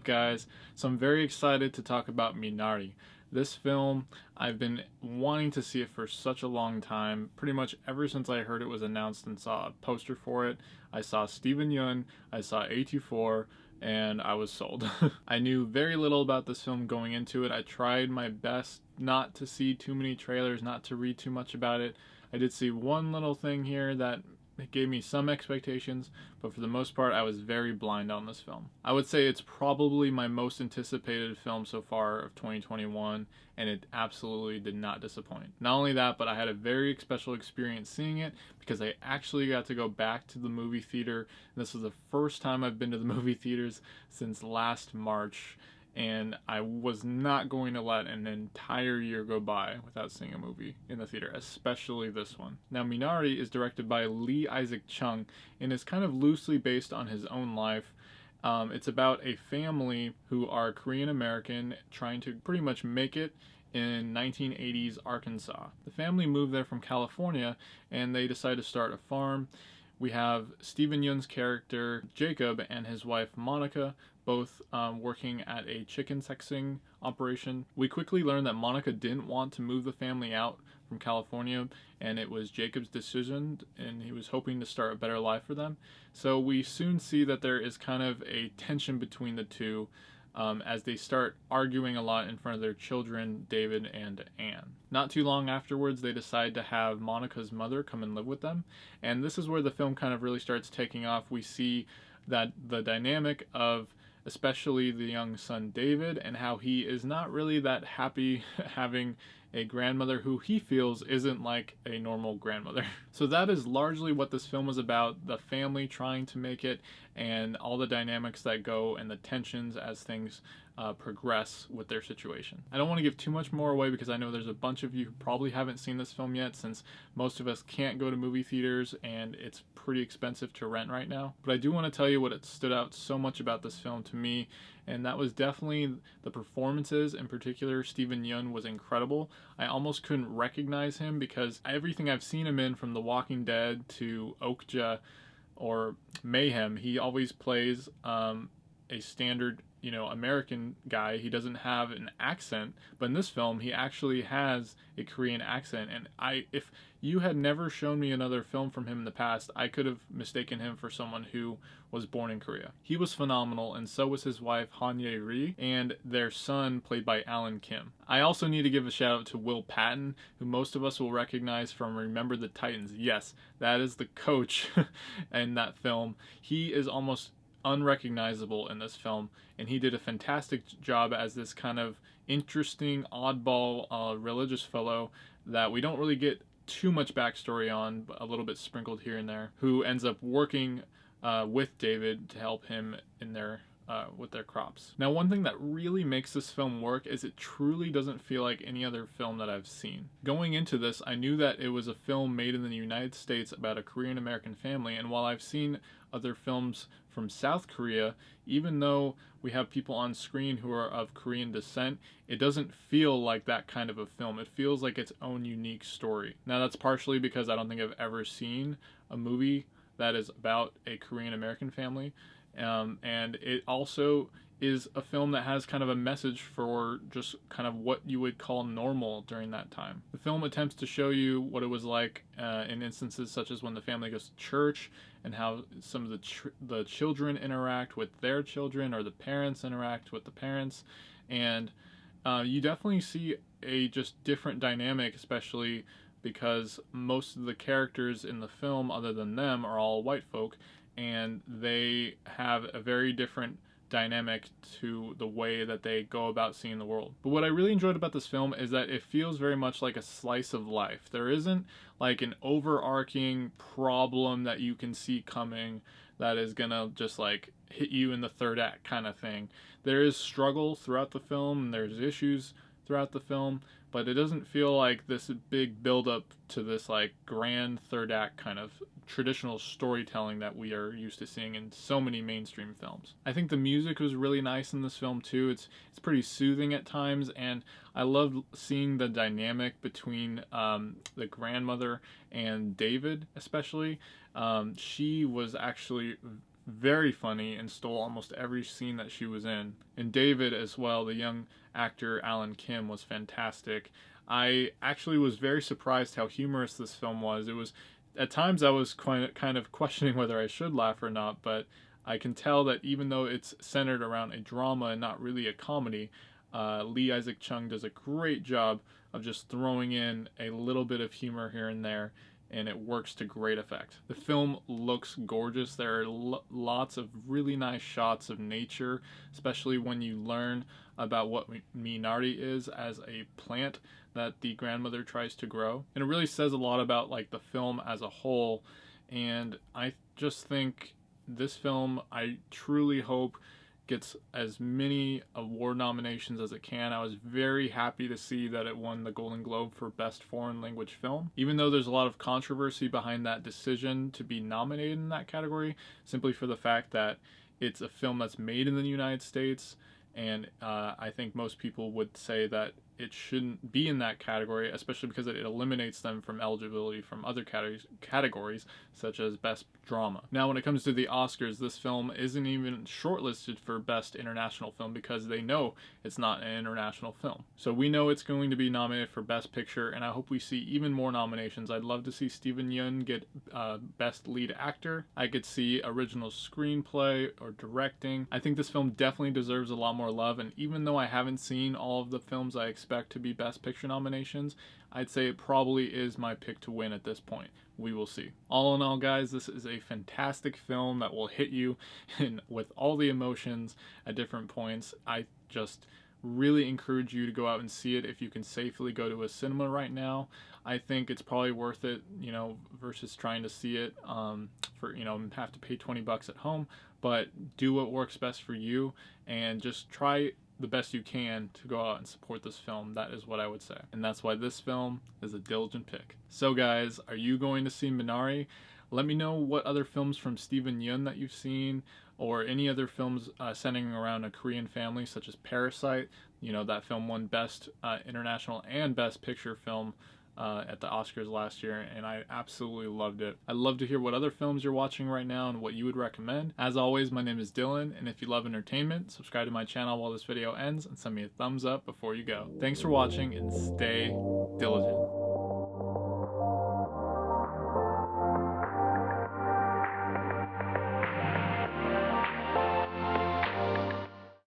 up, guys? So I'm very excited to talk about Minari. This film, I've been wanting to see it for such a long time. Pretty much ever since I heard it was announced and saw a poster for it. I saw Steven Yeun, I saw A24, and I was sold. I knew very little about this film going into it. I tried my best not to see too many trailers, not to read too much about it. I did see one little thing here that it gave me some expectations, but for the most part, I was very blind on this film. I would say it's probably my most anticipated film so far of 2021, and it absolutely did not disappoint. Not only that, but I had a very special experience seeing it because I actually got to go back to the movie theater. This was the first time I've been to the movie theaters since last March, and I was not going to let an entire year go by without seeing a movie in the theater, especially this one. Now, Minari is directed by Lee Isaac Chung and is kind of loosely based on his own life. It's about a family who are Korean American trying to pretty much make it in 1980s Arkansas. The family moved there from California and they decide to start a farm. We have Steven Yeun's character Jacob and his wife Monica both working at a chicken sexing operation. We quickly learn that Monica didn't want to move the family out from California, and it was Jacob's decision, and he was hoping to start a better life for them. So we soon see that there is kind of a tension between the two as they start arguing a lot in front of their children, David and Anne. Not too long afterwards, they decide to have Monica's mother come and live with them, and this is where the film kind of really starts taking off. We see that the dynamic of especially the young son David and how he is not really that happy having a grandmother who he feels isn't like a normal grandmother. So that is largely what this film is about, the family trying to make it and all the dynamics that go and the tensions as things progress with their situation. I don't want to give too much more away because I know there's a bunch of you who probably haven't seen this film yet, since most of us can't go to movie theaters and it's pretty expensive to rent right now. But I do want to tell you what it stood out so much about this film to me, and that was definitely the performances. In particular, Steven Yeun was incredible. I almost couldn't recognize him because everything I've seen him in, from The Walking Dead to Okja or Mayhem, he always plays a standard, American guy. He doesn't have an accent, but in this film he actually has a Korean accent, and if you had never shown me another film from him in the past, I could have mistaken him for someone who was born in Korea. He was phenomenal, and so was his wife Han Ye-ri and their son, played by Alan Kim. I also need to give a shout out to Will Patton, who most of us will recognize from Remember the Titans. Yes, that is the coach in that film. He is almost unrecognizable in this film, and he did a fantastic job as this kind of interesting oddball religious fellow that we don't really get too much backstory on, but a little bit sprinkled here and there, who ends up working with David to help him in their with their crops. Now, one thing that really makes this film work is it truly doesn't feel like any other film that I've seen. Going into this, I knew that it was a film made in the United States about a Korean American family, and while I've seen other films from South Korea, even though we have people on screen who are of Korean descent, it doesn't feel like that kind of a film. It feels like its own unique story. Now, that's partially because I don't think I've ever seen a movie that is about a Korean American family, and it also is a film that has kind of a message for just kind of what you would call normal during that time. The film attempts to show you what it was like in instances such as when the family goes to church, and how some of the children interact with their children, or the parents interact with the parents, and you definitely see a just different dynamic, especially because most of the characters in the film, other than them, are all white folk, and they have a very different dynamic to the way that they go about seeing the world. But what I really enjoyed about this film is that it feels very much like a slice of life. There isn't like an overarching problem that you can see coming that is gonna just like hit you in the third act kind of thing. There is struggle throughout the film, and there's issues throughout the film, but it doesn't feel like this big build up to this like grand third act kind of traditional storytelling that we are used to seeing in so many mainstream films. I think the music was really nice in this film too. It's pretty soothing at times, and I loved seeing the dynamic between the grandmother and David, especially. She was actually very funny and stole almost every scene that she was in. And David as well, the young actor Alan Kim, was fantastic. I actually was very surprised how humorous this film was. It was, at times I was kind of questioning whether I should laugh or not, but I can tell that even though it's centered around a drama and not really a comedy, Lee Isaac Chung does a great job of just throwing in a little bit of humor here and there, and it works to great effect. The film looks gorgeous. There are lots of really nice shots of nature, especially when you learn about what Minari is as a plant that the grandmother tries to grow. And it really says a lot about like the film as a whole, and I just think this film, I truly hope, gets as many award nominations as it can. I was very happy to see that it won the Golden Globe for Best Foreign Language Film, even though there's a lot of controversy behind that decision to be nominated in that category, simply for the fact that it's a film that's made in the United States, and I think most people would say that it shouldn't be in that category, especially because it eliminates them from eligibility from other categories such as Best Drama. Now, when it comes to the Oscars, this film isn't even shortlisted for Best International Film because they know it's not an international film. So we know it's going to be nominated for Best Picture, and I hope we see even more nominations. I'd love to see Steven Yeun get Best Lead Actor. I could see Original Screenplay or Directing. I think this film definitely deserves a lot more love, and even though I haven't seen all of the films I expect to be Best Picture nominations, I'd say it probably is my pick to win at this point. We will see. All in all, guys, this is a fantastic film that will hit you with all the emotions at different points. I just really encourage you to go out and see it if you can safely go to a cinema right now. I think it's probably worth it, versus trying to see it for, have to pay $20 at home, but do what works best for you and just try the best you can to go out and support this film. That is what I would say. And that's why this film is a diligent pick. So guys, are you going to see Minari? Let me know what other films from Steven Yeun that you've seen, or any other films centering around a Korean family, such as Parasite. That film won Best International and Best Picture film at the Oscars last year, and I absolutely loved it. I'd love to hear what other films you're watching right now and what you would recommend. As always, my name is Dylan, and if you love entertainment, subscribe to my channel while this video ends and send me a thumbs up before you go. Thanks for watching, and stay diligent.